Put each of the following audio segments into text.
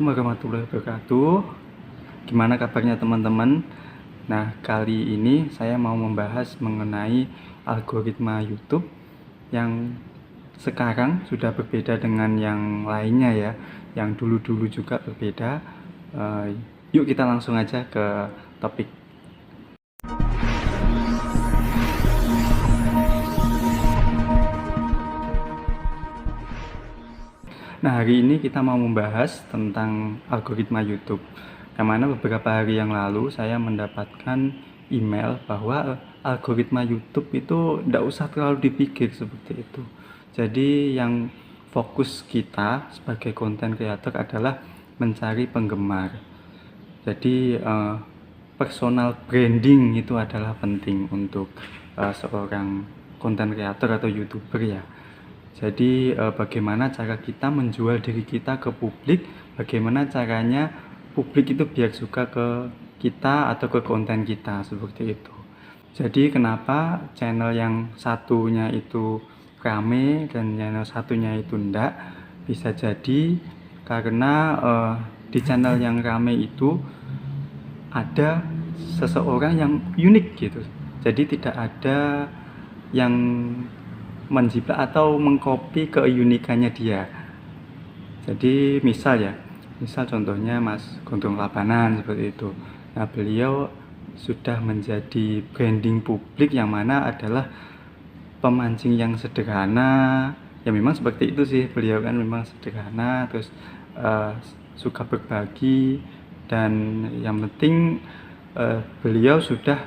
Assalamualaikum warahmatullahi wabarakatuh. Gimana kabarnya teman-teman? Nah, kali ini saya mau membahas mengenai algoritma YouTube yang sekarang sudah berbeda dengan yang lainnya ya, yang dulu-dulu juga berbeda. Yuk kita langsung aja ke topik. Nah, hari ini kita mau membahas tentang algoritma YouTube. Yang mana beberapa hari yang lalu saya mendapatkan email bahwa algoritma YouTube itu tidak usah terlalu dipikir seperti itu. Jadi yang fokus kita sebagai content creator adalah mencari penggemar. Jadi personal branding itu adalah penting untuk seorang content creator atau YouTuber ya. Jadi bagaimana cara kita menjual diri kita ke publik, bagaimana caranya publik itu biar suka ke kita atau ke konten kita, seperti itu. Jadi kenapa channel yang satunya itu rame dan channel satunya itu enggak? Bisa jadi karena di channel yang rame itu ada seseorang yang unik gitu. Jadi tidak ada yang menjiplak atau mengcopy keunikannya dia. Jadi misal contohnya Mas Gondrong Labanan seperti itu. Nah, beliau sudah menjadi branding publik yang mana adalah pemancing yang sederhana. Ya memang seperti itu sih, beliau kan memang sederhana, terus suka berbagi, dan yang penting beliau sudah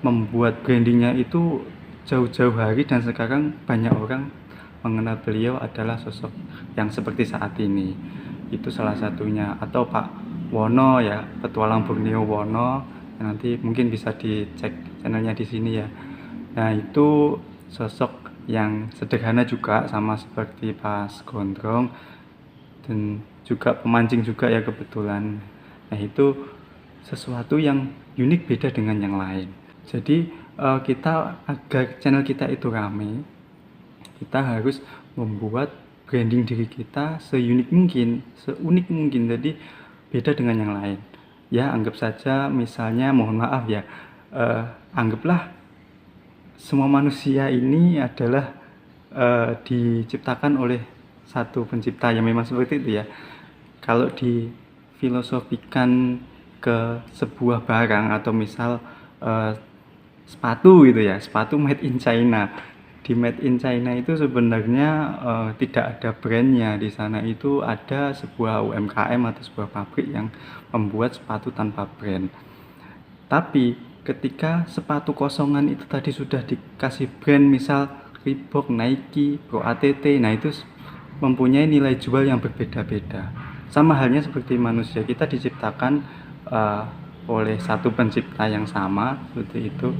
membuat brandingnya itu jauh-jauh hari, dan sekarang banyak orang mengenal beliau adalah sosok yang seperti saat ini. Itu salah satunya. Atau Pak Wono ya, Petualang Borneo Wono, nanti mungkin bisa dicek channelnya di sini ya. Nah, itu sosok yang sederhana juga, sama seperti Mas Gondrong, dan juga pemancing juga ya kebetulan. Nah, itu sesuatu yang unik, beda dengan yang lain. Jadi kita agar channel kita itu rame, kita harus membuat branding diri kita seunik mungkin. Jadi beda dengan yang lain. Ya, anggap saja misalnya, mohon maaf ya, anggaplah semua manusia ini adalah diciptakan oleh satu pencipta, yang memang seperti itu ya. Kalau difilosofikan ke sebuah barang, atau misal sepatu gitu ya, sepatu made in China. Di made in China itu sebenarnya tidak ada brandnya. Di sana itu ada sebuah UMKM atau sebuah pabrik yang membuat sepatu tanpa brand. Tapi ketika sepatu kosongan itu tadi sudah dikasih brand, misal Reebok, Nike, Pro ATT, nah itu mempunyai nilai jual yang berbeda-beda. Sama halnya seperti manusia, kita diciptakan oleh satu pencipta yang sama, seperti itu.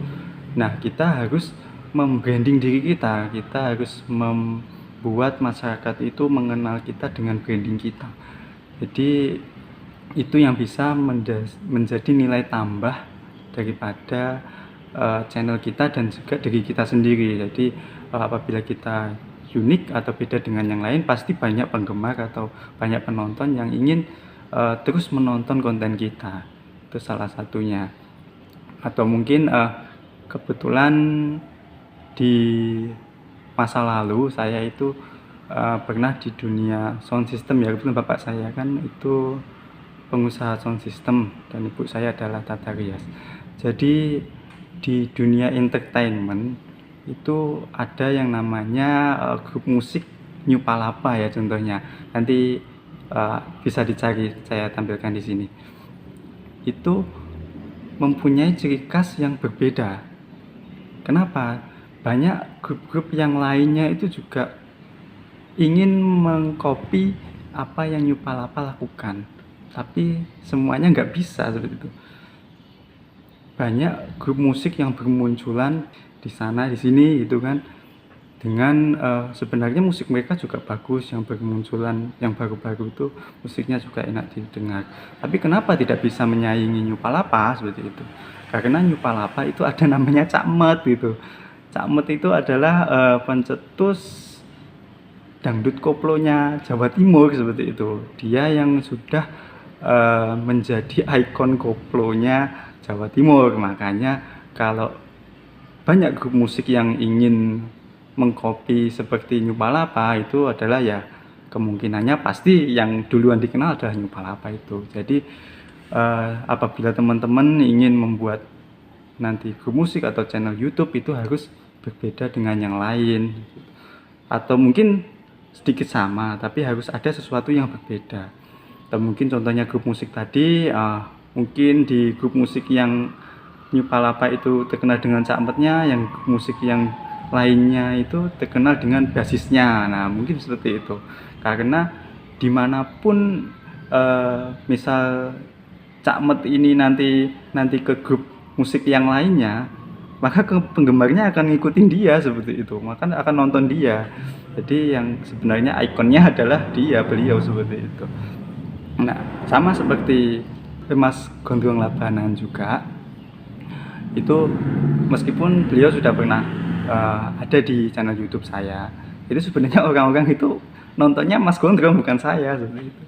Nah, kita harus membranding diri kita harus membuat masyarakat itu mengenal kita dengan branding kita. Jadi itu yang bisa menjadi nilai tambah daripada channel kita dan juga diri kita sendiri. Jadi apabila kita unik atau beda dengan yang lain, pasti banyak penggemar atau banyak penonton yang ingin terus menonton konten kita. Itu salah satunya. Atau mungkin kebetulan di masa lalu saya itu pernah di dunia sound system ya. Kebetulan bapak saya kan itu pengusaha sound system dan ibu saya adalah tata rias. Jadi di dunia entertainment itu ada yang namanya grup musik New Palapa ya contohnya. Nanti bisa dicari, saya tampilkan di sini. Itu mempunyai ciri khas yang berbeda. Kenapa? Banyak grup-grup yang lainnya itu juga ingin mengcopy apa yang New Palapa lakukan, tapi semuanya nggak bisa seperti itu. Banyak grup musik yang bermunculan di sana di sini gitu kan, dengan sebenarnya musik mereka juga bagus, yang bermunculan yang baru-baru itu musiknya juga enak didengar. Tapi kenapa tidak bisa menyaingi New Palapa seperti itu? Karena New Palapa itu ada namanya Cak Met gitu. Cak Met itu adalah pencetus dangdut koplonya Jawa Timur seperti itu. Dia yang sudah menjadi ikon koplonya Jawa Timur. Makanya kalau banyak grup musik yang ingin mengcopy seperti New Palapa, itu adalah ya kemungkinannya pasti yang duluan dikenal adalah New Palapa itu. Jadi apabila teman-teman ingin membuat nanti grup musik atau channel YouTube, itu harus berbeda dengan yang lain, atau mungkin sedikit sama tapi harus ada sesuatu yang berbeda. Atau mungkin contohnya grup musik tadi, mungkin di grup musik yang New Palapa itu terkenal dengan cakmetnya, yang grup musik yang lainnya itu terkenal dengan basisnya. Nah, mungkin seperti itu. Karena dimanapun misal cakmet ini nanti ke grup musik yang lainnya, maka penggemarnya akan ngikutin dia seperti itu, maka akan nonton dia. Jadi yang sebenarnya ikonnya adalah beliau seperti itu. Nah, sama seperti Mas Gondrong Labanan juga, itu meskipun beliau sudah pernah ada di channel YouTube saya, itu sebenarnya orang-orang itu nontonnya Mas Gondrong, bukan saya seperti itu.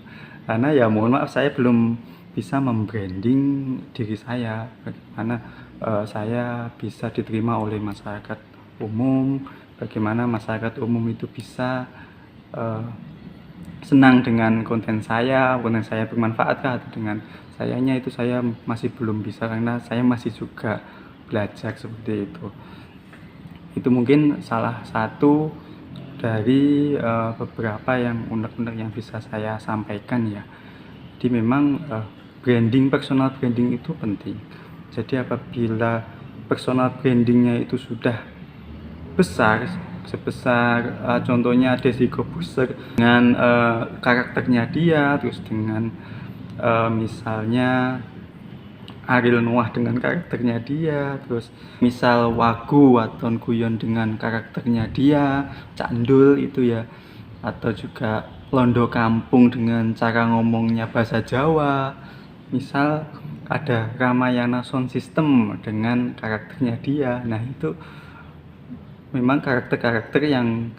Karena ya mohon maaf, saya belum bisa membranding diri saya, bagaimana saya bisa diterima oleh masyarakat umum, bagaimana masyarakat umum itu bisa senang dengan konten saya bermanfaatkah, atau dengan sayanya itu saya masih belum bisa, karena saya masih juga belajar seperti itu. Itu mungkin salah satu dari beberapa yang unek-unek yang bisa saya sampaikan ya. Jadi memang personal branding itu penting. Jadi apabila personal brandingnya itu sudah besar, sebesar contohnya Deddy Corbuzier dengan karakternya dia, terus dengan misalnya Ariel Noah dengan karakternya dia, terus misal Wagu Waton Guyon dengan karakternya dia, Candul itu ya, atau juga Londo Kampung dengan cara ngomongnya bahasa Jawa, misal ada Ramayana Sound System dengan karakternya dia. Nah, itu memang karakter-karakter yang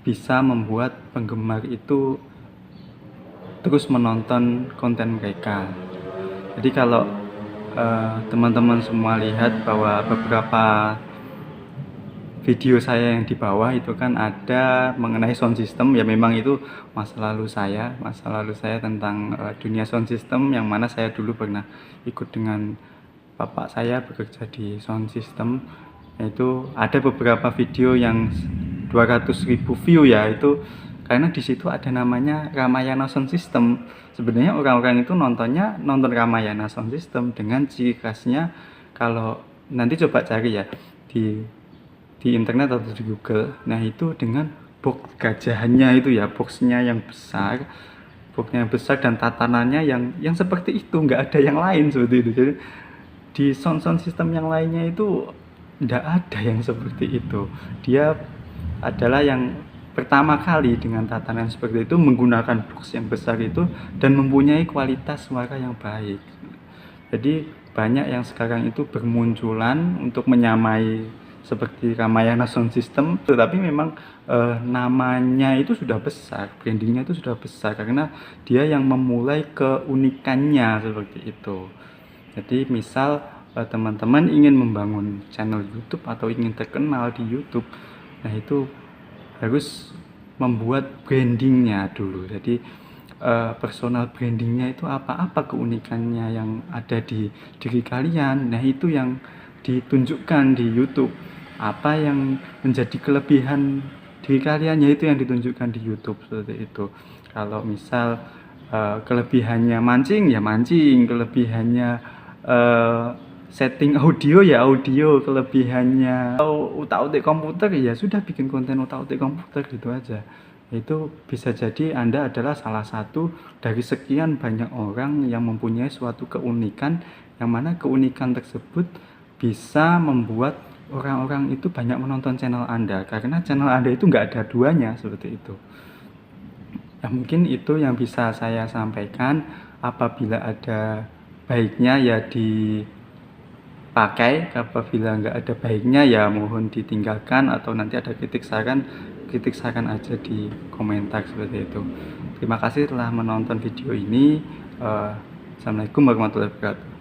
bisa membuat penggemar itu terus menonton konten mereka. Jadi kalau teman-teman semua lihat bahwa beberapa video saya yang di bawah itu kan ada mengenai sound system, ya memang itu masa lalu saya tentang dunia sound system, yang mana saya dulu pernah ikut dengan bapak saya bekerja di sound system. Itu ada beberapa video yang 200.000 view ya, itu karena di situ ada namanya Ramayana Sound System. Sebenarnya orang-orang itu nonton Ramayana Sound System dengan ciri khasnya, kalau nanti coba cari ya di internet atau di Google, nah itu dengan box gajahannya itu ya, boxnya yang besar, dan tatanannya yang seperti itu, nggak ada yang lain seperti itu. Jadi di sound system yang lainnya itu nggak ada yang seperti itu. Dia adalah yang pertama kali dengan tatanan seperti itu, menggunakan box yang besar itu, dan mempunyai kualitas suara yang baik. Jadi banyak yang sekarang itu bermunculan untuk menyamai seperti Ramayana Sound System, tetapi memang namanya itu sudah besar, brandingnya itu sudah besar, karena dia yang memulai keunikannya seperti itu. Jadi misal teman-teman ingin membangun channel YouTube atau ingin terkenal di YouTube, nah itu harus membuat brandingnya dulu. Jadi personal brandingnya itu apa keunikannya yang ada di diri kalian, nah itu yang ditunjukkan di YouTube. Apa yang menjadi kelebihan diri kalian, yaitu yang ditunjukkan di YouTube seperti itu. Kalau misal kelebihannya mancing ya mancing, kelebihannya setting audio ya audio, kelebihannya utak-utik komputer ya sudah bikin konten utak-utik komputer, gitu aja. Itu bisa jadi Anda adalah salah satu dari sekian banyak orang yang mempunyai suatu keunikan, yang mana keunikan tersebut bisa membuat orang-orang itu banyak menonton channel Anda, karena channel Anda itu nggak ada duanya seperti itu. Ya mungkin itu yang bisa saya sampaikan. Apabila ada baiknya ya dipakai, apabila nggak ada baiknya ya mohon ditinggalkan, atau nanti ada kritik saran kritik saran aja di komentar seperti itu. Terima kasih telah menonton video ini. Assalamualaikum warahmatullahi wabarakatuh.